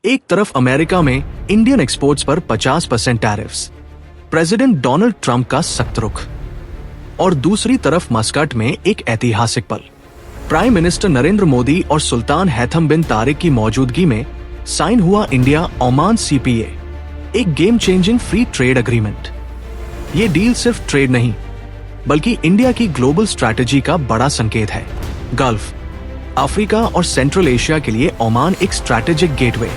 एक तरफ अमेरिका में इंडियन एक्सपोर्ट्स पर 50% टैरिफ्स, प्रेसिडेंट डोनाल्ड ट्रंप का सख्त रुख, और दूसरी तरफ मस्कट में एक ऐतिहासिक पल। प्राइम मिनिस्टर नरेंद्र मोदी और सुल्तान हैथम बिन तारिक की मौजूदगी में साइन हुआ इंडिया ओमान सीपीए, एक game changing free trade agreement. ये डील सिर्फ ट्रेड नहीं बल्कि इंडिया की ग्लोबल स्ट्रैटेजी का बड़ा संकेत है। गल्फ, अफ्रीका और सेंट्रल एशिया के लिए ओमान एक स्ट्रैटेजिक गेटवे।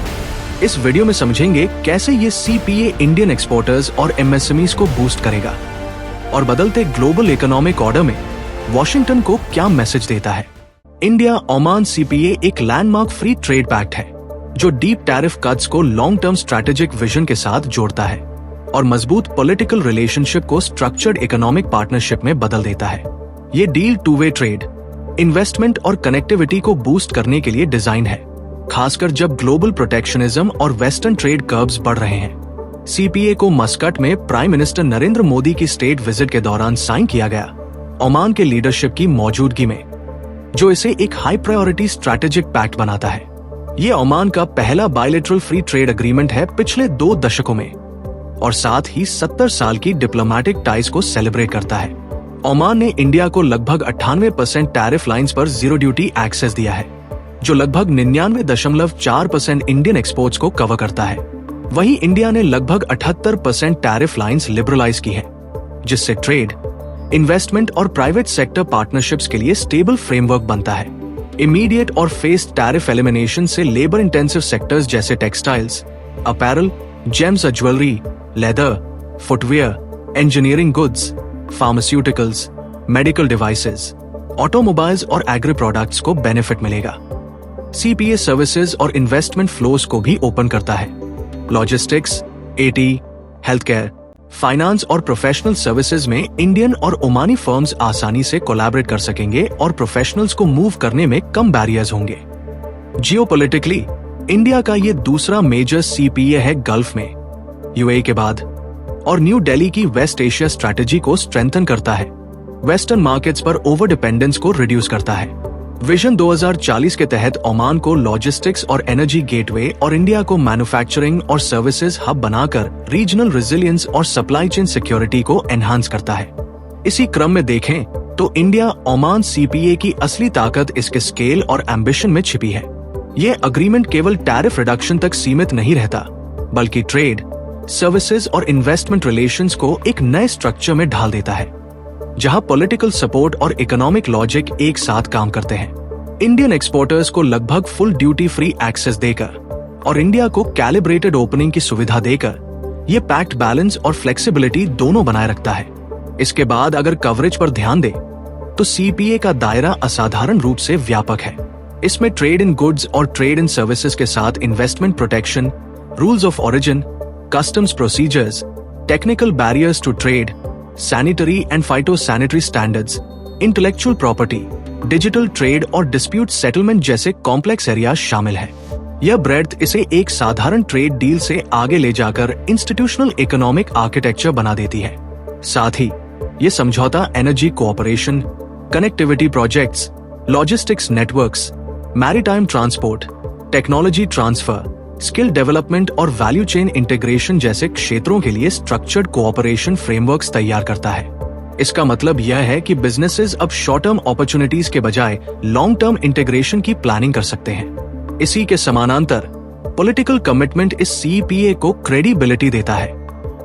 इस वीडियो में समझेंगे कैसे ये सीपीए इंडियन एक्सपोर्टर्स और एमएसएमईज को बूस्ट करेगा और बदलते ग्लोबल इकोनॉमिक ऑर्डर में वॉशिंगटन को क्या मैसेज देता है। इंडिया ओमान सीपीए एक लैंडमार्क फ्री ट्रेड पैक्ट है जो डीप टैरिफ कट्स को लॉन्ग टर्म स्ट्रैटेजिक विजन के साथ जोड़ता है और मजबूत पॉलिटिकल रिलेशनशिप को स्ट्रक्चर्ड इकोनॉमिक पार्टनरशिप में बदल देता है। ये deal two way trade, investment और कनेक्टिविटी को बूस्ट करने के लिए डिजाइन है, खासकर जब ग्लोबल प्रोटेक्शनिज्म और वेस्टर्न ट्रेड कर्व्स बढ़ रहे हैं। सीपीए को मस्कट में प्राइम मिनिस्टर नरेंद्र मोदी की स्टेट विजिट के दौरान साइन किया गया, ओमान के लीडरशिप की मौजूदगी में, जो इसे एक हाई प्रायोरिटी स्ट्रैटेजिक पैक्ट बनाता है। ये ओमान का पहला बायलैटरल फ्री ट्रेड एग्रीमेंट है पिछले 2 दशकों में और साथ ही 70 साल की डिप्लोमेटिक टाइज को सेलिब्रेट करता है। ओमान ने इंडिया को लगभग 98% टैरिफ लाइंस पर जीरो ड्यूटी एक्सेस दिया है, जो लगभग 99.4% इंडियन एक्सपोर्ट्स को कवर करता है। वहीं इंडिया ने लगभग 78% टैरिफ लाइंस लिबरलाइज की है, जिससे ट्रेड, इन्वेस्टमेंट और प्राइवेट सेक्टर पार्टनरशिप्स के लिए स्टेबल फ्रेमवर्क बनता है। इमीडिएट और फेस्ड टैरिफ एलिमिनेशन से लेबर इंटेंसिव सेक्टर्स जैसे टेक्सटाइल्स, अपैरल, जेम्स और jewellery, leather, footwear, engineering goods, pharmaceuticals, medical devices, automobiles और एग्री प्रोडक्ट्स को बेनिफिट मिलेगा। सीपीए सर्विसेज और इन्वेस्टमेंट फ्लोस को भी ओपन करता है। Logistics, eighty, health care, finance और प्रोफेशनल सर्विसेज में इंडियन और ओमानी फर्म्स आसानी से कोलैबोरेट कर सकेंगे और प्रोफेशनल्स को मूव करने में कम बैरियर्स होंगे। जियोपॉलिटिकली इंडिया का ये दूसरा मेजर सीपीए है गल्फ में, यूएई के बाद, और न्यू दिल्ली की वेस्ट एशिया स्ट्रैटेजी को स्ट्रेंथन करता है, वेस्टर्न मार्केट्स पर ओवर डिपेंडेंस को रिड्यूस करता है। विजन 2040 के तहत ओमान को लॉजिस्टिक्स और एनर्जी गेटवे और इंडिया को मैन्युफैक्चरिंग और सर्विसेज हब बनाकर रीजनल रेजिलियंस और सप्लाई चेन सिक्योरिटी को एनहांस करता है। इसी क्रम में देखें तो इंडिया ओमान सीपीए की असली ताकत इसके स्केल और एम्बिशन में छिपी है। ये अग्रीमेंट केवल टैरिफ रिडक्शन तक सीमित नहीं रहता, बल्कि ट्रेड, सर्विसेज और इन्वेस्टमेंट रिलेशंस को एक नए स्ट्रक्चर में ढाल देता है, जहां पॉलिटिकल सपोर्ट और इकोनॉमिक लॉजिक एक साथ काम करते हैं। इंडियन एक्सपोर्टर्स को लगभग फुल ड्यूटी फ्री एक्सेस देकर और इंडिया को कैलिब्रेटेड ओपनिंग की सुविधा देकर ये पैक्ट बैलेंस और फ्लेक्सिबिलिटी दोनों बनाए रखता है। इसके बाद अगर कवरेज पर ध्यान दे तो सीपीए का दायरा असाधारण रूप से व्यापक है। इसमें ट्रेड इन गुड्स और ट्रेड इन सर्विसेज के साथ investment protection, rules of origin, customs procedures, technical barriers to trade, sanitary and phytosanitary standards, intellectual property, digital trade और डिस्प्यूट सेटलमेंट जैसे कॉम्प्लेक्स एरियाज शामिल है। यह ब्रेड्थ इसे एक साधारण ट्रेड डील से आगे ले जाकर इंस्टीट्यूशनल इकोनॉमिक आर्किटेक्चर बना देती है। साथ ही ये समझौता energy cooperation, connectivity projects, logistics networks, maritime transport, technology transfer, skill development और वैल्यू चेन इंटीग्रेशन जैसे क्षेत्रों के लिए स्ट्रक्चर्ड कोऑपरेशन फ्रेमवर्क्स तैयार करता है। इसका मतलब यह है कि बिजनेसेस अब शॉर्ट टर्म अपॉर्चुनिटीज के बजाय लॉन्ग टर्म इंटीग्रेशन की प्लानिंग कर सकते हैं। इसी के समानांतर पॉलिटिकल कमिटमेंट इस सीपीए को क्रेडिबिलिटी देता है।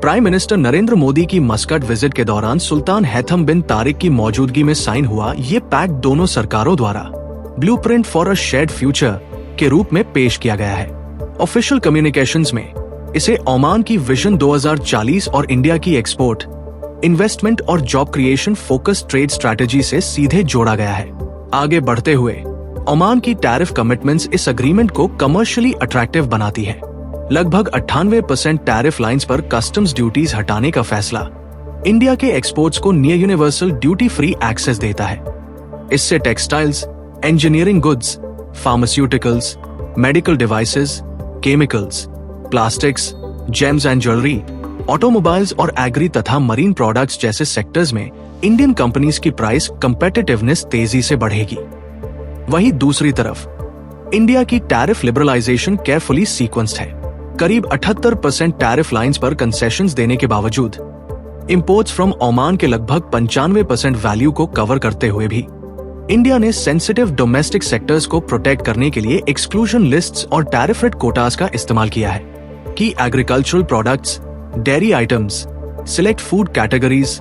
प्राइम मिनिस्टर नरेंद्र मोदी की मस्कट विजिट के दौरान सुल्तान हैथम बिन तारिक की मौजूदगी में साइन हुआ ये पैक्ट दोनों सरकारों द्वारा blueprint for a shared future के रूप में पेश किया गया है। ऑफिशियल कम्युनिकेशंस में इसे ओमान की विजन 2040 और इंडिया की एक्सपोर्ट, इन्वेस्टमेंट और job creation focus trade strategy से सीधे जोड़ा गया है। आगे बढ़ते हुए ओमान की टैरिफ कमिटमेंट्स इस एग्रीमेंट को कमर्शियली अट्रैक्टिव बनाती है। लगभग 98% टैरिफ लाइंस पर कस्टम्स ड्यूटीज हटाने का फैसला इंडिया के एक्सपोर्ट्स को near universal duty free access देता है। इससे textiles, engineering goods, pharmaceuticals, medical devices, chemicals, plastics, gems and jewellery, automobiles और एग्री तथा मरीन प्रोडक्ट्स जैसे सेक्टर्स में इंडियन कंपनीज की प्राइस कंपेटिटिवनेस तेजी से बढ़ेगी। वहीं दूसरी तरफ इंडिया की टैरिफ लिबरलाइजेशन केयरफुली सीक्वेंस्ड है। करीब 78% टैरिफ लाइंस पर कंसेशंस देने के बावजूद इंपोर्ट्स फ्रॉम ओमान के लगभग 95% वैल्यू को कवर करते हुए भी इंडिया ने सेंसिटिव डोमेस्टिक सेक्टर्स को प्रोटेक्ट करने के लिए एक्सक्लूजन लिस्ट्स और टैरिफ रेट कोटास का इस्तेमाल किया है कि agricultural products, dairy items, select food categories,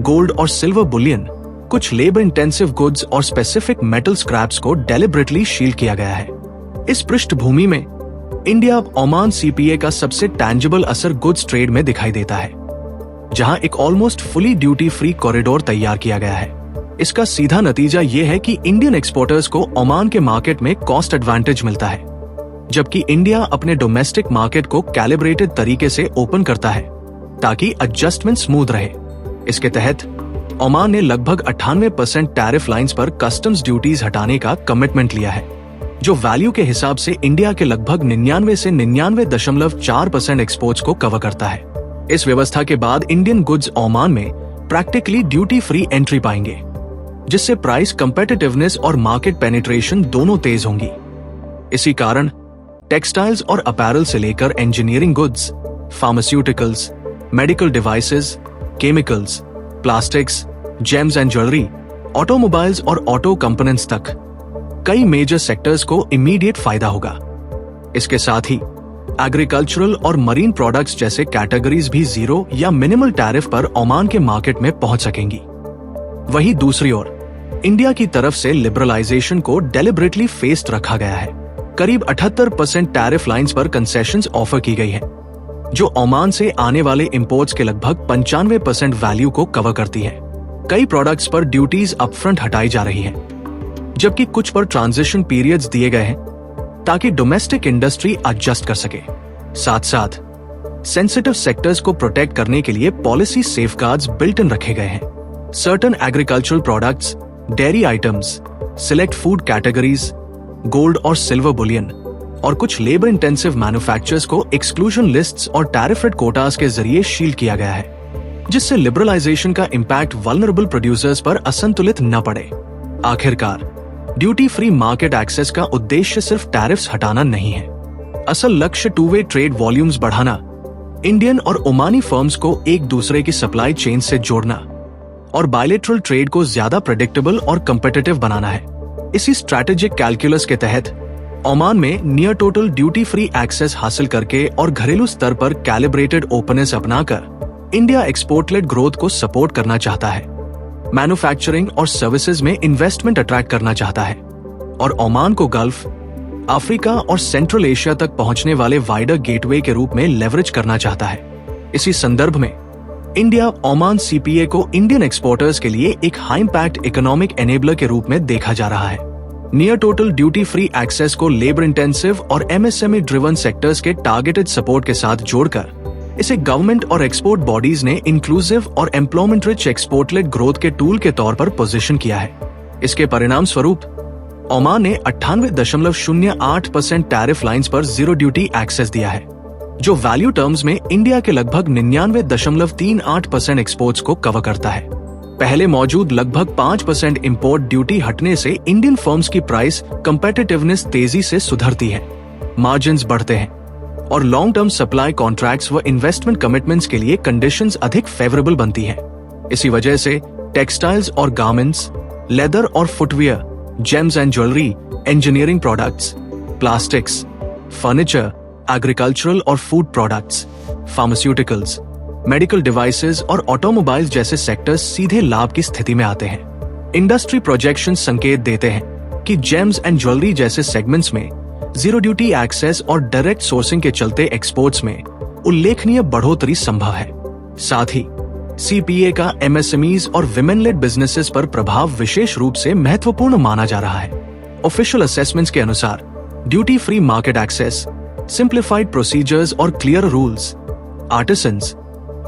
gold और सिल्वर बुलियन, कुछ लेबर इंटेंसिव गुड्स और स्पेसिफिक मेटल स्क्रैप्स को डेलिबरेटली शील्ड किया गया है। इस पृष्ठभूमि में इंडिया अब ओमान सीपीए का सबसे टैंजिबल असर गुड्स ट्रेड में दिखाई देता है, जहां एक almost fully duty free corridor तैयार किया गया है। इसका सीधा नतीजा यह है कि इंडियन एक्सपोर्टर्स को ओमान के मार्केट में कॉस्ट एडवांटेज मिलता है, जबकि इंडिया अपने डोमेस्टिक मार्केट को कैलिब्रेटेड तरीके से ओपन करता है ताकि एडजस्टमेंट स्मूथ रहे। इसके तहत ओमान ने लगभग 98% टैरिफ लाइंस पर कस्टम्स ड्यूटीज हटाने का कमिटमेंट लिया है, जो वैल्यू के हिसाब से इंडिया के लगभग 99 से 99.4% एक्सपोर्ट्स को कवर करता है। इस व्यवस्था के बाद इंडियन गुड्स ओमान में प्रैक्टिकली ड्यूटी फ्री एंट्री पाएंगे, जिससे प्राइस कंपेटिटिवनेस और मार्केट पेनिट्रेशन दोनों तेज होंगी। इसी कारण टेक्सटाइल्स और अपैरल से लेकर engineering goods, pharmaceuticals, medical devices, chemicals, plastics, gems and jewellery, automobiles और ऑटो कंपोनेंट्स तक कई मेजर सेक्टर्स को इमीडिएट फायदा होगा। इसके साथ ही एग्रीकल्चरल और मरीन प्रोडक्ट्स जैसे कैटेगरीज भी जीरो या मिनिमल टैरिफ पर ओमान के मार्केट में पहुंच सकेंगी। वहीं दूसरी ओर इंडिया की तरफ से लिबरलाइजेशन को डेलिबरेटली फेस्ड रखा गया है। करीब 78% टैरिफ लाइंस पर कंसेशंस ऑफर की गई है, जो ओमान से आने वाले इंपोर्ट्स के लगभग 95% वैल्यू को कवर करती है। कई प्रोडक्ट्स पर ड्यूटीज अपफ्रंट हटाई जा रही हैं, जबकि कुछ पर ट्रांजिशन पीरियड्स दिए गए हैं ताकि डोमेस्टिक इंडस्ट्री एडजस्ट कर सके। साथ साथ सेंसिटिव सेक्टर्स को प्रोटेक्ट करने के लिए पॉलिसी सेफगार्ड्स बिल्ट इन रखे गए हैं। Certain agricultural products, dairy items, select food categories, gold और सिल्वर बुलियन और कुछ लेबर इंटेंसिव मैन्युफैक्चरर्स को एक्सक्लूजन लिस्ट्स और टैरिफ रेट कोटास के जरिए शील्ड किया गया है, जिससे लिबरलाइजेशन का इम्पैक्ट वल्नरेबल प्रोड्यूसर्स पर असंतुलित न पड़े। आखिरकार ड्यूटी फ्री मार्केट एक्सेस का उद्देश्य सिर्फ टैरिफ्स हटाना नहीं है। असल लक्ष्य टू वे ट्रेड वॉल्यूम्स बढ़ाना, इंडियन और ओमानी फर्म्स को एक दूसरे की सप्लाई चेन से जोड़ना और बायलैटरल ट्रेड को ज्यादा प्रेडिक्टेबल और कम्पिटिटिव बनाना है। इसी स्ट्रैटेजिक कैलकुलस के तहत ओमान में near total duty free access हासिल करके और घरेलू स्तर पर कैलिब्रेटेड ओपननेस अपनाकर इंडिया एक्सपोर्ट लेड ग्रोथ को सपोर्ट करना चाहता है, मैन्युफैक्चरिंग और सर्विसेज में इन्वेस्टमेंट अट्रैक्ट करना चाहता है और ओमान को गल्फ, अफ्रीका और सेंट्रल एशिया तक पहुंचने वाले वाइडर गेटवे के रूप में लेवरेज करना चाहता है। इसी संदर्भ में इंडिया ओमान सीपीए को इंडियन एक्सपोर्टर्स के लिए एक हाई इंपैक्ट इकोनॉमिक एनेबलर के रूप में देखा जा रहा है। Near total duty free access को लेबर इंटेंसिव और एमएसएमई ड्रिवन सेक्टर्स के टारगेटेड सपोर्ट के साथ जोड़कर इसे गवर्नमेंट और एक्सपोर्ट बॉडीज ने इंक्लूसिव और employment rich export led growth के टूल के तौर पर पोजीशन किया है। इसके परिणाम स्वरूप ओमान ने 98.08% टैरिफ लाइंस पर जीरो ड्यूटी एक्सेस दिया है, जो वैल्यू टर्म्स में इंडिया के लगभग 99.38% एक्सपोर्ट्स को कवर करता है। पहले मौजूद लगभग 5% इंपोर्ट ड्यूटी हटने से इंडियन फर्म्स की प्राइस कंपेटिटिवनेस तेजी से सुधरती है, मार्जिन्स बढ़ते हैं और लॉन्ग टर्म सप्लाई कॉन्ट्रैक्ट्स व इन्वेस्टमेंट कमिटमेंट्स के लिए कंडीशंस अधिक फेवरेबल बनती हैं। इसी वजह से टेक्सटाइल्स और गारमेंट्स, लेदर और footwear, gems and jewellery, engineering products, plastics, furniture, agricultural और food products, pharmaceuticals, medical devices और ऑटोमोबाइल्स जैसे सेक्टर्स सीधे लाभ की स्थिति में आते हैं। इंडस्ट्री प्रोजेक्शन संकेत देते हैं कि जेम्स एंड ज्वेलरी जैसे सेगमेंट्स में जीरो ड्यूटी एक्सेस और डायरेक्ट सोर्सिंग के चलते एक्सपोर्ट्स में उल्लेखनीय बढ़ोतरी संभव है। साथ ही सीपीए का एमएसएमईज और विमेन लेड बिजनेसेस पर प्रभाव विशेष रूप से महत्वपूर्ण माना जा रहा है। ऑफिशियल असेसमेंट्स के अनुसार duty free market access, simplified procedures और clear rules artisans,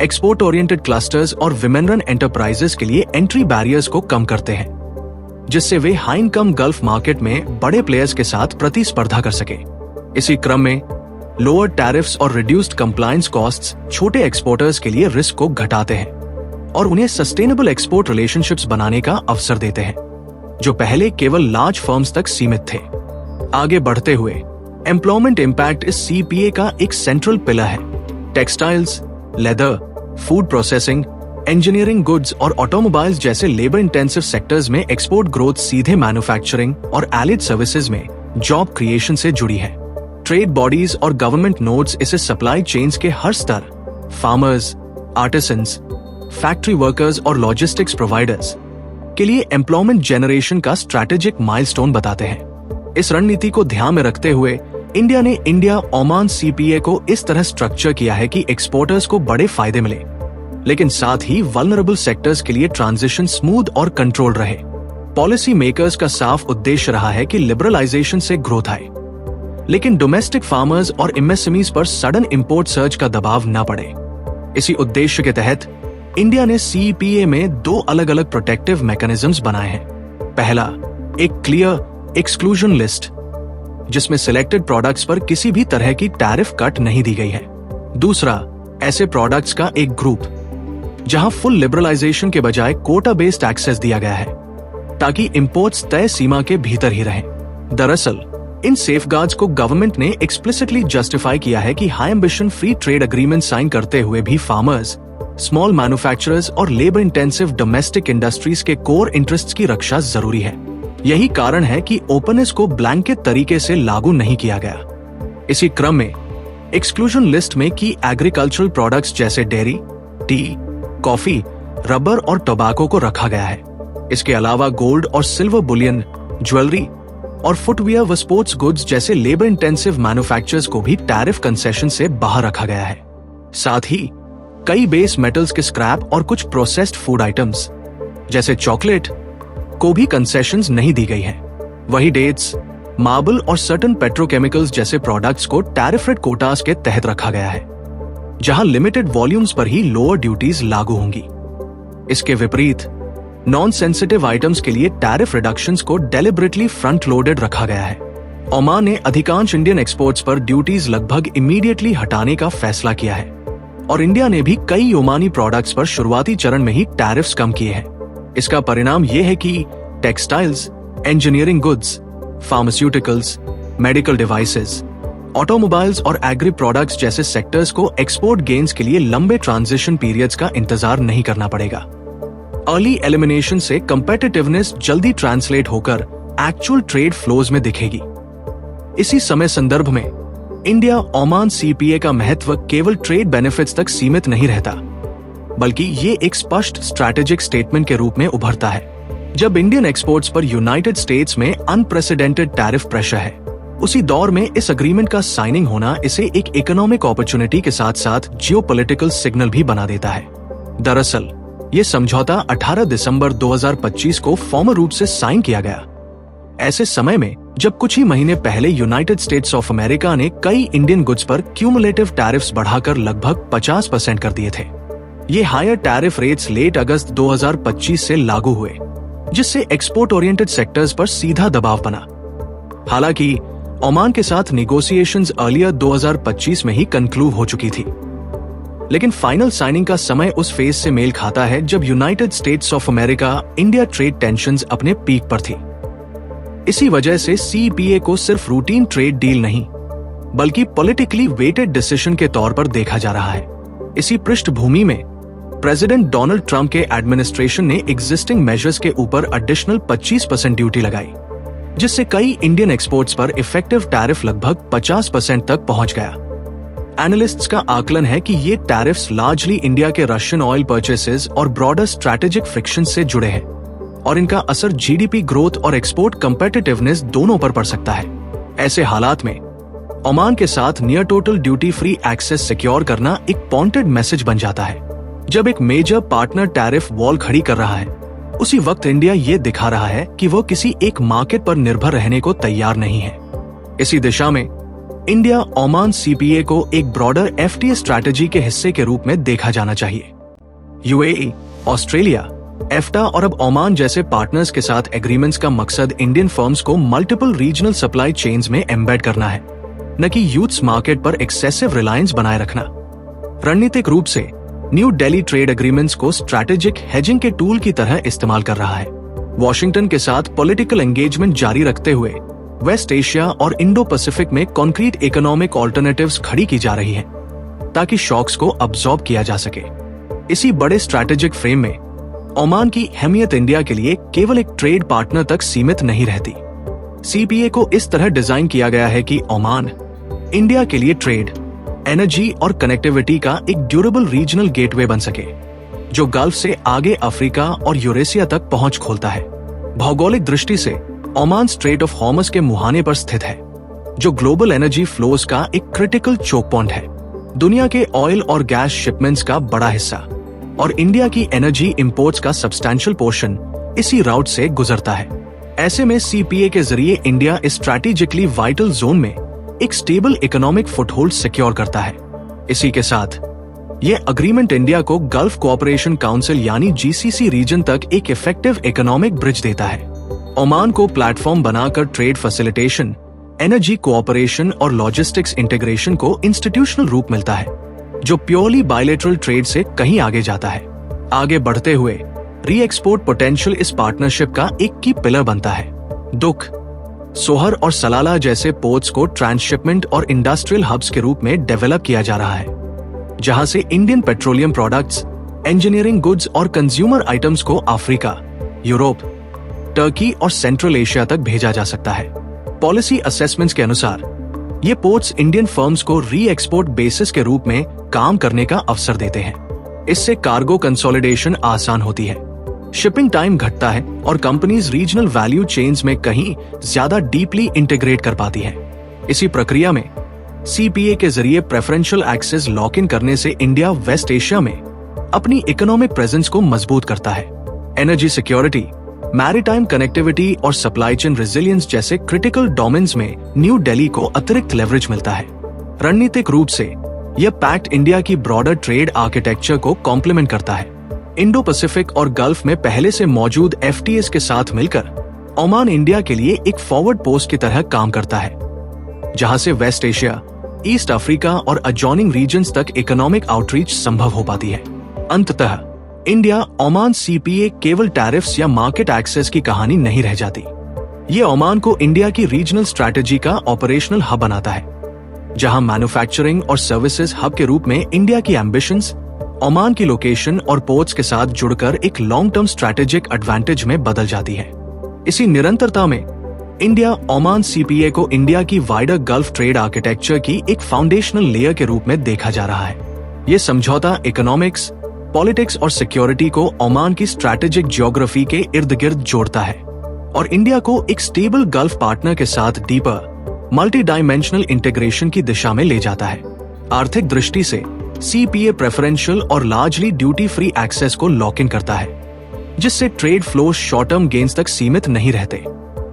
export oriented clusters और विमेन रन एंटरप्राइजेस के लिए एंट्री बैरियर्स को कम करते हैं, जिससे वे हाई इनकम गल्फ मार्केट में बड़े प्लेयर्स के साथ प्रतिस्पर्धा कर सके। इसी क्रम में लोअर टैरिफ्स और रिड्यूस्ड कंप्लायंस कॉस्ट्स छोटे एक्सपोर्टर्स के लिए रिस्क को घटाते हैं और उन्हें सस्टेनेबल एक्सपोर्ट रिलेशनशिप्स बनाने का अवसर देते हैं, जो पहले केवल लार्ज फर्म्स तक सीमित थे। आगे बढ़ते हुए एम्प्लॉयमेंट इम्पैक्ट इस सीपीए का एक सेंट्रल पिलर है। Textiles, leather, food processing, engineering goods और ऑटोमोबाइल्स जैसे लेबर इंटेंसिव सेक्टर्स में एक्सपोर्ट ग्रोथ सीधे मैन्युफैक्चरिंग और एलिड सर्विसेज में जॉब क्रिएशन से जुड़ी है। ट्रेड बॉडीज और गवर्नमेंट नोड्स इसे सप्लाई चेन्स के हर स्तर, फार्मर्स, आर्टिसंस, फैक्ट्री वर्कर्स और लॉजिस्टिक्स प्रोवाइडर्स के लिए एम्प्लॉयमेंट जनरेशन का स्ट्रैटेजिक माइलस्टोन बताते हैं। इस रणनीति को ध्यान में रखते हुए इंडिया ने इंडिया ओमान सीपीए को इस तरह स्ट्रक्चर किया है कि एक्सपोर्टर्स को बड़े फायदे मिले, लेकिन साथ ही वल्नरेबल सेक्टर्स के लिए ट्रांजिशन स्मूथ और कंट्रोल्ड रहे। पॉलिसी मेकर्स का साफ उद्देश्य रहा है कि लिबरलाइजेशन से ग्रोथ आए, लेकिन डोमेस्टिक फार्मर्स और एमएसएमईज पर सडन इंपोर्ट सर्ज का दबाव न पड़े। इसी उद्देश्य के तहत इंडिया ने सीपीए में 2 अलग अलग प्रोटेक्टिव मैकेनिज्म्स बनाए हैं। पहला, एक क्लियर एक्सक्लूजन लिस्ट जिसमें सिलेक्टेड प्रोडक्ट्स पर किसी भी तरह की टैरिफ कट नहीं दी गई है। दूसरा, ऐसे प्रोडक्ट्स का एक ग्रुप जहां फुल लिबरलाइजेशन के बजाय कोटा बेस्ड एक्सेस दिया गया है, ताकि इंपोर्ट्स तय सीमा के भीतर ही रहें। दरअसल इन सेफगार्ड्स को गवर्नमेंट ने एक्सप्लिसिटली जस्टिफाई किया है कि high ambition free trade agreement sign करते हुए भी फार्मर्स, स्मॉल मैन्युफैक्चरर्स और लेबर इंटेंसिव डोमेस्टिक इंडस्ट्रीज के कोर इंटरेस्ट्स की रक्षा जरूरी है। यही कारण है कि ओपननेस को ब्लैंकेट तरीके से लागू नहीं किया गया। इसी क्रम में एक्सक्लूजन लिस्ट में की एग्रीकल्चरल प्रोडक्ट्स जैसे डेयरी, टी, कॉफी, रबर और टोबैको को रखा गया है। इसके अलावा गोल्ड और सिल्वर बुलियन, ज्वेलरी और फुटवियर व स्पोर्ट्स गुड्स जैसे लेबर इंटेंसिव मैन्युफैक्चरर्स को भी टैरिफ कंसेशन से बाहर रखा गया है। साथ ही कई बेस मेटल्स के स्क्रैप और कुछ प्रोसेस्ड फूड आइटम्स जैसे चॉकलेट को भी कंसेशंस नहीं दी गई है। वही डेट्स, मार्बल और सर्टेन पेट्रोकेमिकल्स जैसे प्रोडक्ट्स को टैरिफ रेट कोटास के तहत रखा गया है, जहां लिमिटेड वॉल्यूम्स पर ही लोअर ड्यूटीज लागू होंगी। इसके विपरीत नॉन सेंसिटिव आइटम्स के लिए टैरिफ रिडक्शंस को डेलिबरेटली फ्रंट लोडेड रखा गया है। ओमान ने अधिकांश इंडियन एक्सपोर्ट्स पर ड्यूटीज लगभग इमीडिएटली हटाने का फैसला किया है और इंडिया ने भी कई ओमानी प्रोडक्ट्स पर शुरुआती चरण में ही टैरिफ्स कम किए हैं। इसका परिणाम यह है कि textiles, engineering goods, pharmaceuticals, medical devices, automobiles और एग्री प्रोडक्ट्स जैसे सेक्टर्स को एक्सपोर्ट गेन्स के लिए लंबे ट्रांजिशन पीरियड्स का इंतजार नहीं करना पड़ेगा। अर्ली एलिमिनेशन से कंपेटिटिवनेस जल्दी ट्रांसलेट होकर एक्चुअल ट्रेड फ्लोज में दिखेगी। इसी समय संदर्भ में इंडिया ओमान सीपीए का महत्व केवल ट्रेड बेनिफिट्स तक सीमित नहीं रहता, बल्कि ये एक स्पष्ट स्ट्रैटेजिक स्टेटमेंट के रूप में उभरता है। जब इंडियन एक्सपोर्ट्स पर यूनाइटेड स्टेट्स में अनप्रेसिडेंटेड टैरिफ प्रेशर है, उसी दौर में इस अग्रीमेंट का साइनिंग होना इसे एक इकोनॉमिक अपॉर्चुनिटी के साथ साथ जियोपॉलिटिकल सिग्नल भी बना देता है। दरअसल ये समझौता 18 दिसंबर 2025 को फॉर्मल रूप से साइन किया गया, ऐसे समय में जब कुछ ही महीने पहले यूनाइटेड स्टेट्स ऑफ अमेरिका ने कई इंडियन गुड्स पर क्यूमुलेटिव टैरिफ्स बढ़ाकर लगभग 50% कर दिए थे। ये हायर टैरिफ रेट्स लेट अगस्त 2025 से लागू हुए, जिससे एक्सपोर्ट ओरिएंटेड सेक्टर्स पर सीधा दबाव बना। हालांकि ओमान के साथ निगोशिएशंस अर्लियर 2025 में ही कंक्लूड हो चुकी थी, लेकिन फाइनल साइनिंग का समय उस फेज से मेल खाता है जब United states of America India trade tensions अपने पीक पर थी। इसी वजह से सीपीए को सिर्फ रूटीन ट्रेड डील नहीं, बल्कि पॉलिटिकली वेटेड डिसीजन के तौर पर देखा जा रहा है। इसी पृष्ठभूमि में प्रेसिडेंट डोनाल्ड ट्रंप के एडमिनिस्ट्रेशन ने एग्जिस्टिंग मेजर्स के ऊपर एडिशनल 25% ड्यूटी लगाई, जिससे कई इंडियन एक्सपोर्ट्स पर इफेक्टिव टैरिफ लगभग 50% तक पहुंच गया। एनालिस्ट्स का आकलन है कि ये टैरिफ्स लार्जली इंडिया के रशियन ऑयल परचेसेस और ब्रॉडर स्ट्रैटेजिक फ्रिक्शन से जुड़े हैं और इनका असर जीडीपी ग्रोथ और एक्सपोर्ट कंपेटिटिवनेस दोनों पर पड़ सकता है। ऐसे हालात में ओमान के साथ near total duty free access secure करना एक पॉइंटेड मैसेज बन जाता है। जब एक मेजर पार्टनर टैरिफ वॉल खड़ी कर रहा है, उसी वक्त इंडिया ये दिखा रहा है कि वह किसी एक मार्केट पर निर्भर रहने को तैयार नहीं है। इसी दिशा में इंडिया ओमान सीपीए को एक ब्रॉडर एफटीए स्ट्रैटेजी के हिस्से के रूप में देखा जाना चाहिए। यूएई, ऑस्ट्रेलिया, एफ्टा और अब ओमान जैसे पार्टनर्स के साथ एग्रीमेंट्स का मकसद इंडियन फर्म्स को मल्टीपल रीजनल सप्लाई चेन्स में एम्बेड करना है, न कि यूथ्स मार्केट पर एक्सेसिव रिलायंस बनाए रखना। रणनीतिक रूप से न्यू दिल्ली ट्रेड एग्रीमेंट्स को स्ट्रैटेजिक हेजिंग के टूल की तरह इस्तेमाल कर रहा है। वॉशिंगटन के साथ पॉलिटिकल एंगेजमेंट जारी रखते हुए वेस्ट एशिया और इंडो पैसिफिक में कॉन्क्रीट इकोनॉमिक ऑल्टरनेटिव्स खड़ी की जा रही हैं ताकि शॉक्स को अब्सॉर्ब किया जा सके। इसी बड़े स्ट्रैटेजिक फ्रेम में ओमान की अहमियत इंडिया के लिए केवल एक ट्रेड पार्टनर तक सीमित नहीं रहती। सीपीए को इस तरह डिजाइन किया गया है कि ओमान इंडिया के लिए ट्रेड, एनर्जी और कनेक्टिविटी का एक ड्यूरेबल रीजनल गेटवे बन सके, जो गल्फ से आगे अफ्रीका और यूरेशिया तक पहुंच खोलता है। भौगोलिक दृष्टि से ओमान स्ट्रेट ऑफ हॉर्मस के मुहाने पर स्थित है, जो ग्लोबल एनर्जी फ्लोज का एक क्रिटिकल चोक पॉइंट है। दुनिया के ऑयल और गैस शिपमेंट्स का बड़ा हिस्सा और इंडिया की एनर्जी इंपोर्ट्स का सब्सटैंशियल पोर्शन इसी राउट से गुजरता है। ऐसे में सीपीए के जरिए इंडिया इस स्ट्रैटेजिकली वाइटल जोन में एक स्टेबल इकोनॉमिक फुटहोल्ड सिक्योर करता है। इसी के साथ ये अग्रीमेंट इंडिया को गल्फ कोऑपरेशन काउंसिल यानी जीसीसी रीजन तक एक इफेक्टिव इकोनॉमिक ब्रिज देता है। ओमान को प्लेटफॉर्म बनाकर ट्रेड फैसिलिटेशन, एनर्जी कोऑपरेशन और लॉजिस्टिक्स इंटीग्रेशन को इंस्टीट्यूशनल रूप मिलता है, जो प्योरली बायलैटरल ट्रेड से कहीं आगे जाता है। आगे बढ़ते हुए री एक्सपोर्ट पोटेंशियल इस पार्टनरशिप का एक की पिलर बनता है। दुख, सोहर और सलाला जैसे पोर्ट्स को ट्रांसशिपमेंट और इंडस्ट्रियल हब्स के रूप में डेवलप किया जा रहा है, जहां से Indian petroleum products, engineering goods और कंज्यूमर आइटम्स को अफ्रीका, यूरोप, टर्की और सेंट्रल एशिया तक भेजा जा सकता है। पॉलिसी असेसमेंट्स के अनुसार ये पोर्ट्स इंडियन फर्म्स को री एक्सपोर्ट बेसिस के रूप में काम करने का अवसर देते हैं। इससे कार्गो कंसोलिडेशन आसान होती है, शिपिंग टाइम घटता है और कंपनीज रीजनल वैल्यू चेन्स में कहीं ज्यादा डीपली इंटीग्रेट कर पाती है। इसी प्रक्रिया में सीपीए के जरिए प्रेफरेंशियल एक्सेस लॉक इन करने से इंडिया वेस्ट एशिया में अपनी इकोनॉमिक प्रेजेंस को मजबूत करता है। एनर्जी सिक्योरिटी, मैरीटाइम कनेक्टिविटी और सप्लाई चेन रेजिलियंस जैसे क्रिटिकल डोमेन्स में न्यू दिल्ली को अतिरिक्त लेवरेज मिलता है। रणनीतिक रूप से यह पैक्ट इंडिया की ब्रॉडर ट्रेड आर्किटेक्चर को कॉम्प्लीमेंट करता है। इंडो पैसिफिक और गल्फ में पहले से मौजूद एफटीएस के साथ मिलकर ओमान इंडिया के लिए एक फॉरवर्ड पोस्ट की तरह काम करता है, जहां से वेस्ट एशिया, ईस्ट अफ्रीका और अजॉइनिंग रीजन्स तक इकोनॉमिक आउटरीच संभव हो पाती है। अंततः इंडिया ओमान सीपीए केवल टैरिफ्स या मार्केट एक्सेस की कहानी नहीं रह जाती। ये ओमान को इंडिया की रीजनल स्ट्रैटेजी का ऑपरेशनल हब बनाता है, जहां मैन्युफैक्चरिंग और सर्विसेज हब के रूप में इंडिया की एम्बिशंस ओमान की लोकेशन और पोर्ट्स के साथ जुड़कर एक लॉन्ग टर्म स्ट्रैटेजिक एडवांटेज में बदल जाती है। इसी निरंतरता में इंडिया ओमान सीपीए को इंडिया की वाइडर गल्फ ट्रेड आर्किटेक्चर की एक फाउंडेशनल लेयर के रूप में देखा जा रहा है। ये समझौता इकोनॉमिक्स, पॉलिटिक्स और सिक्योरिटी को ओमान की स्ट्रैटेजिक ज्योग्राफी के इर्द गिर्द जोड़ता है और इंडिया को एक स्टेबल गल्फ पार्टनर के साथ डीपर मल्टी डायमेंशनल इंटीग्रेशन की दिशा में ले जाता है। आर्थिक दृष्टि से सीपीए प्रेफरेंशियल और लार्जली ड्यूटी फ्री एक्सेस को लॉक इन करता है, जिससे trade flow short term gains तक सीमित नहीं रहते।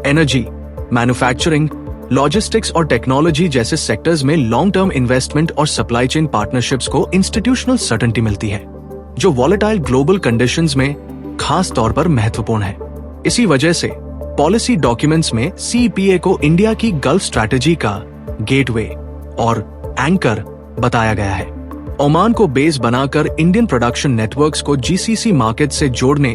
एनर्जी, मैन्युफैक्चरिंग, लॉजिस्टिक्स और टेक्नोलॉजी जैसे सेक्टर्स में लॉन्ग टर्म इन्वेस्टमेंट और सप्लाई चेन पार्टनरशिप्स को इंस्टीट्यूशनल सर्टेनिटी मिलती है, जो वॉलेटाइल ग्लोबल कंडीशंस में खास तौर पर महत्वपूर्ण है। इसी वजह से पॉलिसी डॉक्यूमेंट्स में सीपीए को इंडिया की गल्फ स्ट्रैटेजी का गेटवे और एंकर बताया गया है। ओमान को बेस बनाकर इंडियन प्रोडक्शन नेटवर्क्स को जीसीसी मार्केट से जोड़ने,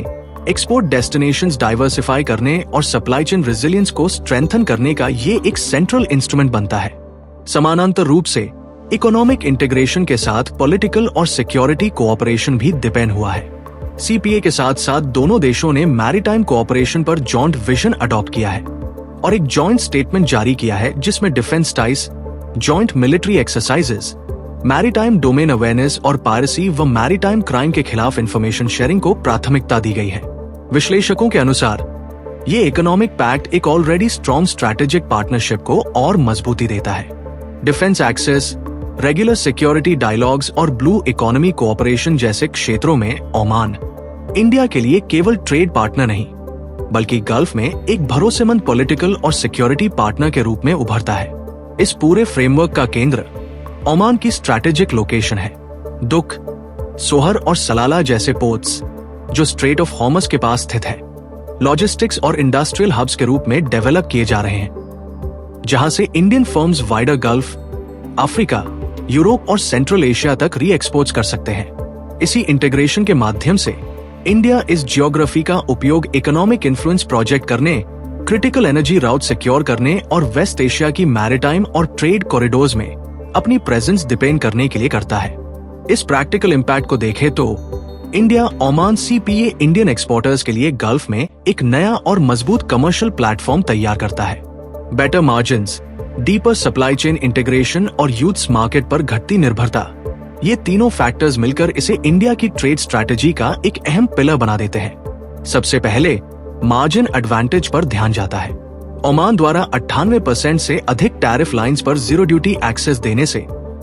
एक्सपोर्ट डेस्टिनेशंस डाइवर्सिफाई करने और सप्लाई चेन रेजिलियंस को स्ट्रेंथन करने का ये एक सेंट्रल इंस्ट्रूमेंट बनता है। समानांतर रूप से इकोनॉमिक इंटीग्रेशन के साथ पॉलिटिकल और सिक्योरिटी कोऑपरेशन भी डिपेंड हुआ है। सीपीए के साथ साथ दोनों देशों ने मैरीटाइम कोऑपरेशन पर जॉइंट विजन अडॉप्ट किया है और एक जॉइंट स्टेटमेंट जारी किया है, जिसमें defence ties, joint military exercises, maritime domain awareness और पायरेसी व मैरीटाइम क्राइम के खिलाफ इंफॉर्मेशन शेयरिंग को प्राथमिकता दी गई है। विश्लेषकों के अनुसार ये इकोनॉमिक पैक्ट एक ऑलरेडी स्ट्रॉन्ग स्ट्रैटेजिक पार्टनरशिप को और मजबूती देता है। Defence access, regular security dialogues और ब्लू इकोनॉमी कोऑपरेशन जैसे क्षेत्रों में ओमान इंडिया के लिए केवल ट्रेड पार्टनर नहीं, बल्कि गल्फ में एक भरोसेमंद पॉलिटिकल और सिक्योरिटी पार्टनर के रूप में उभरता है। इस पूरे फ्रेमवर्क का केंद्र ओमान की स्ट्रैटेजिक लोकेशन है। दुख, सोहर और सलाला जैसे पोर्ट्स, जो स्ट्रेट ऑफ हॉर्मस के पास स्थित है, लॉजिस्टिक्स और इंडस्ट्रियल हब्स के रूप में डेवलप किए जा रहे हैं, जहां से Indian firms wider gulf, Africa, Europe और सेंट्रल एशिया तक री एक्सपोर्ट कर सकते हैं। इसी इंटीग्रेशन के माध्यम से इंडिया इस जियोग्राफी का उपयोग इकोनॉमिक इन्फ्लुएंस प्रोजेक्ट करने क्रिटिकल एनर्जी राउट सिक्योर करने और वेस्ट एशिया की मैरिटाइम और ट्रेड कॉरिडोर्स में अपनी प्रेजेंस डिपेंड करने के लिए करता है। इस प्रैक्टिकल इम्पैक्ट को देखें तो India Oman CPA Indian exporters के लिए गल्फ में एक नया और मजबूत कमर्शियल प्लेटफॉर्म तैयार करता है। Better margins, deeper supply chain integration और यूथ्स मार्केट पर घटती निर्भरता, ये तीनों फैक्टर्स मिलकर इसे इंडिया की ट्रेड स्ट्रैटेजी का एक अहम पिलर बना देते हैं। सबसे पहले मार्जिन एडवांटेज पर ध्यान जाता है। ओमान द्वारा 98% से अधिक टैरिफ लाइंस पर जीरो ड्यूटी एक्सेस देने से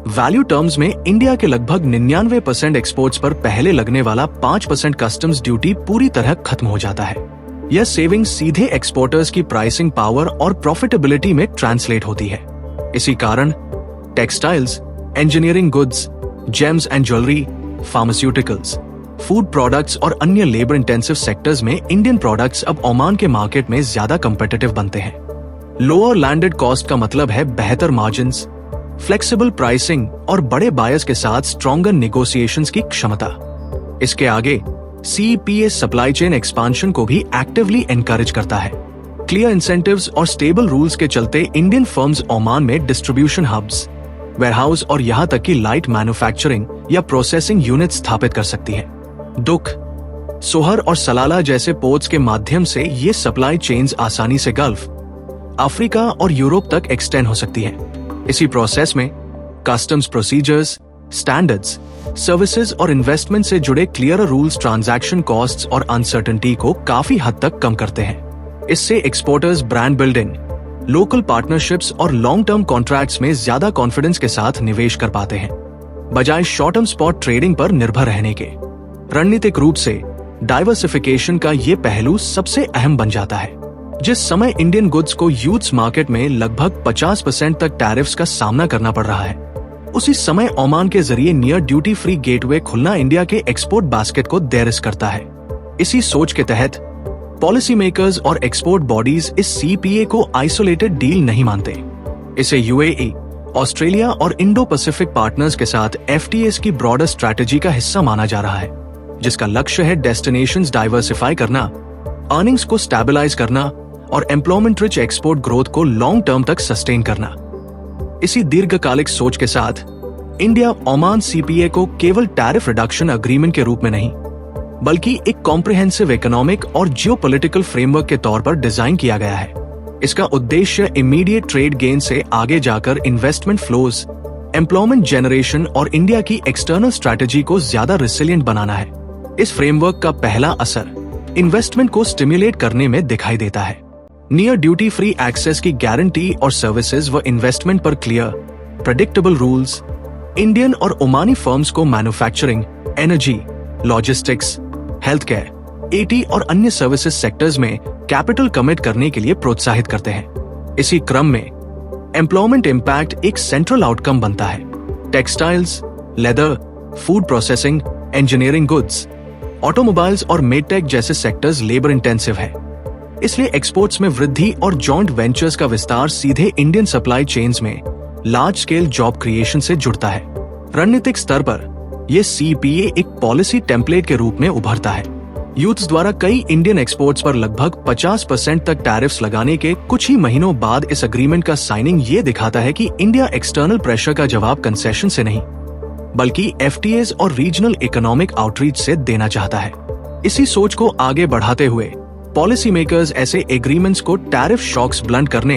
वैल्यू टर्म्स में इंडिया के लगभग 99% एक्सपोर्ट्स पर पहले लगने वाला 5% कस्टम्स ड्यूटी पूरी तरह खत्म हो जाता है। यह सेविंग सीधे एक्सपोर्टर्स की प्राइसिंग पावर और प्रॉफिटेबिलिटी में ट्रांसलेट होती है। इसी कारण textiles, engineering goods, James and jewellery, pharmaceuticals, food products और अन्य लेबर इंटेंसिव सेक्टर्स में इंडियन प्रोडक्ट्स अब ओमान के मार्केट में ज्यादा कंपेटिटिव बनते हैं। लोअर लैंडेड कॉस्ट का मतलब है बेहतर मार्जिन्स, फ्लेक्सिबल प्राइसिंग और बड़े बायर्स के साथ स्ट्रॉन्गर नेगोशिएशंस की क्षमता। इसके आगे सीपीए सप्लाई चेन एक्सपांशन को भी एक्टिवली एनकरेज करता है। क्लियर इंसेंटिव्स और स्टेबल रूल्स के चलते इंडियन फर्म्स ओमान में डिस्ट्रीब्यूशन हब्स, वेयरहाउस और यहां तक कि लाइट मैन्युफैक्चरिंग या प्रोसेसिंग यूनिट स्थापित कर सकती है। दुख, सोहर और सलाला जैसे पोर्ट्स के माध्यम से ये सप्लाई चेन्स आसानी से गल्फ, अफ्रीका और यूरोप तक एक्सटेंड हो सकती है। इसी प्रोसेस में कस्टम्स प्रोसीजर्स, स्टैंडर्ड्स, सर्विसेज और इन्वेस्टमेंट से जुड़े क्लियर रूल्स ट्रांजैक्शन कॉस्ट्स और अनसर्टेनिटी को काफी हद तक कम करते हैं। इससे exporters brand building, local partnerships और लॉन्ग टर्म कॉन्ट्रैक्ट्स में ज्यादा कॉन्फिडेंस के साथ निवेश कर पाते हैं, बजाय शॉर्ट टर्म स्पॉट ट्रेडिंग पर निर्भर रहने के। रणनीतिक रूप से डाइवर्सिफिकेशन का ये पहलू सबसे अहम बन जाता है। जिस समय इंडियन गुड्स को यूथ्स मार्केट में लगभग 50% तक टैरिफ्स का सामना करना पड़ रहा है, उसी समय ओमान के जरिए नियर ड्यूटी फ्री गेटवे खुलना इंडिया के एक्सपोर्ट बास्केट को देरिस्क करता है। इसी सोच के तहत पॉलिसी मेकर्स और एक्सपोर्ट बॉडीज इस सीपीए को आइसोलेटेड डील नहीं मानते। इसे यूएई, ऑस्ट्रेलिया और इंडो पैसिफिक पार्टनर्स के साथ एफटीएस की ब्रॉडर स्ट्रैटेजी का हिस्सा माना जा रहा है, जिसका लक्ष्य है डेस्टिनेशंस डाइवर्सिफाई करना, अर्निंग्स को स्टेबलाइज करना और एम्प्लॉयमेंट रिच एक्सपोर्ट ग्रोथ को लॉन्ग टर्म तक सस्टेन करना। इसी दीर्घकालिक सोच के साथ इंडिया ओमान सीपीए को केवल टैरिफ रिडक्शन अग्रीमेंट के रूप में नहीं, बल्कि एक कॉम्प्रिहेंसिव इकोनॉमिक और जियोपॉलिटिकल फ्रेमवर्क के तौर पर डिजाइन किया गया है। इसका उद्देश्य इमीडिएट ट्रेड गेन से आगे जाकर इन्वेस्टमेंट फ्लोज, एम्प्लॉयमेंट जनरेशन और इंडिया की एक्सटर्नल स्ट्रैटेजी को ज्यादा रिसिलिएंट बनाना है। इस फ्रेमवर्क का पहला असर इन्वेस्टमेंट को स्टिमुलेट करने में दिखाई देता है। नियर ड्यूटी फ्री एक्सेस की गारंटी और सर्विसेज व इन्वेस्टमेंट पर क्लियर, प्रेडिक्टेबल रूल्स इंडियन और ओमानी फर्म्स को manufacturing, energy, logistics, health care, eighty और अन्य सर्विसेज सेक्टर्स में कैपिटल कमिट करने के लिए प्रोत्साहित करते हैं। इसी क्रम में एम्प्लॉयमेंट इम्पैक्ट एक सेंट्रल आउटकम बनता है। Textiles, leather, food processing, engineering goods, automobiles और मेडटेक जैसे सेक्टर्स लेबर इंटेंसिव है, इसलिए एक्सपोर्ट्स में वृद्धि और जॉइंट वेंचर्स का विस्तार सीधे इंडियन सप्लाई चेन्स में लार्ज स्केल जॉब क्रिएशन से जुड़ता है। रणनीतिक स्तर पर यह सीपीए एक पॉलिसी टेम्पलेट के रूप में उभरता है। यूथ्स द्वारा कई इंडियन एक्सपोर्ट्स पर लगभग 50% तक टैरिफ्स लगाने के कुछ ही महीनों बाद इस अग्रीमेंट का साइनिंग ये दिखाता है कि इंडिया एक्सटर्नल प्रेशर का जवाब कंसेशन से नहीं, बल्कि एफटीएस और रीजनल इकोनॉमिक आउटरीच से देना चाहता है। इसी सोच को आगे बढ़ाते हुए पॉलिसी मेकर्स ऐसे एग्रीमेंट्स को टैरिफ शॉक्स ब्लंट करने,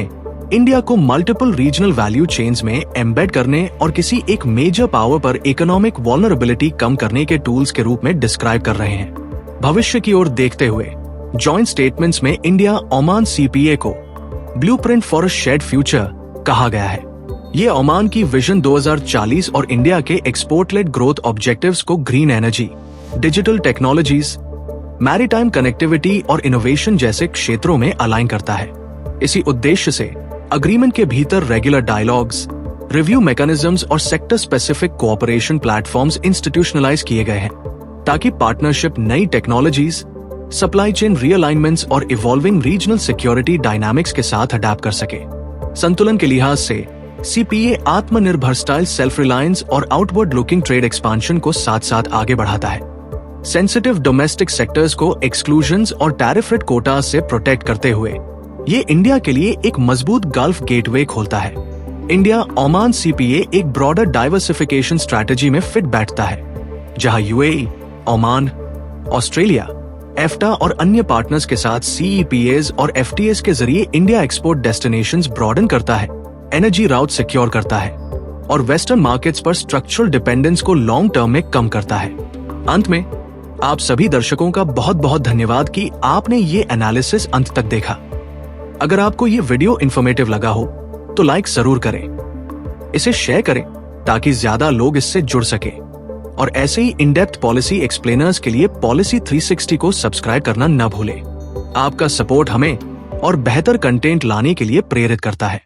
इंडिया को मल्टीपल रीजनल वैल्यू चेन्स में एम्बेड करने और किसी एक मेजर पावर पर इकोनॉमिक वल्नरेबिलिटी कम करने के टूल्स के रूप में डिस्क्राइब कर रहे हैं। भविष्य की ओर देखते हुए जॉइंट स्टेटमेंट्स में इंडिया ओमान सीपीए को blueprint for a shared future कहा गया है। ये ओमान की विजन 2040 और इंडिया के एक्सपोर्ट लेड ग्रोथ ऑब्जेक्टिव्स को green energy, digital technologies, maritime connectivity और इनोवेशन जैसे क्षेत्रों में अलाइन करता है। इसी उद्देश्य से अग्रीमेंट के भीतर रेगुलर डायलॉग्स, रिव्यू मैकेनिज्म्स और sector specific cooperation platforms institutionalise किए गए हैं, ताकि पार्टनरशिप नई टेक्नोलॉजीज, सप्लाई चेन रीअलाइनमेंट्स और इवॉल्विंग रीजनल सिक्योरिटी डायनामिक्स के साथ अडैप्ट कर सके। संतुलन के लिहाज से सीपीए आत्मनिर्भर स्टाइल, सेल्फ रिलायंस और आउटवर्ड लुकिंग ट्रेड एक्सपांशन को साथ साथ आगे बढ़ाता है। सेंसिटिव डोमेस्टिक सेक्टर्स को एक्सक्लूजन्स और टैरिफ रेट कोटास से प्रोटेक्ट करते हुए ये इंडिया के लिए एक मजबूत गल्फ गेटवे खोलता है। इंडिया ओमान सीपीए एक ब्रॉडर डाइवर्सिफिकेशन स्ट्रैटेजी में फिट बैठता है, जहां यूएई, ओमान, ऑस्ट्रेलिया, एफ्टा और अन्य पार्टनर्स के साथ सीईपीएज और एफटीएस के जरिए इंडिया एक्सपोर्ट डेस्टिनेशंस ब्रॉडन करता है, एनर्जी राउट सिक्योर करता है और वेस्टर्न मार्केट्स पर स्ट्रक्चरल डिपेंडेंस को लॉन्ग टर्म में कम करता है। अंत में आप सभी दर्शकों का बहुत बहुत धन्यवाद कि आपने ये एनालिसिस अंत तक देखा। अगर आपको ये वीडियो इंफॉर्मेटिव लगा हो तो लाइक जरूर करें, इसे शेयर करें ताकि ज्यादा लोग इससे जुड़ सके और ऐसे ही इन डेप्थ पॉलिसी एक्सप्लेनर्स के लिए पॉलिसी 360 को सब्सक्राइब करना न भूलें। आपका सपोर्ट हमें और बेहतर कंटेंट लाने के लिए प्रेरित करता है।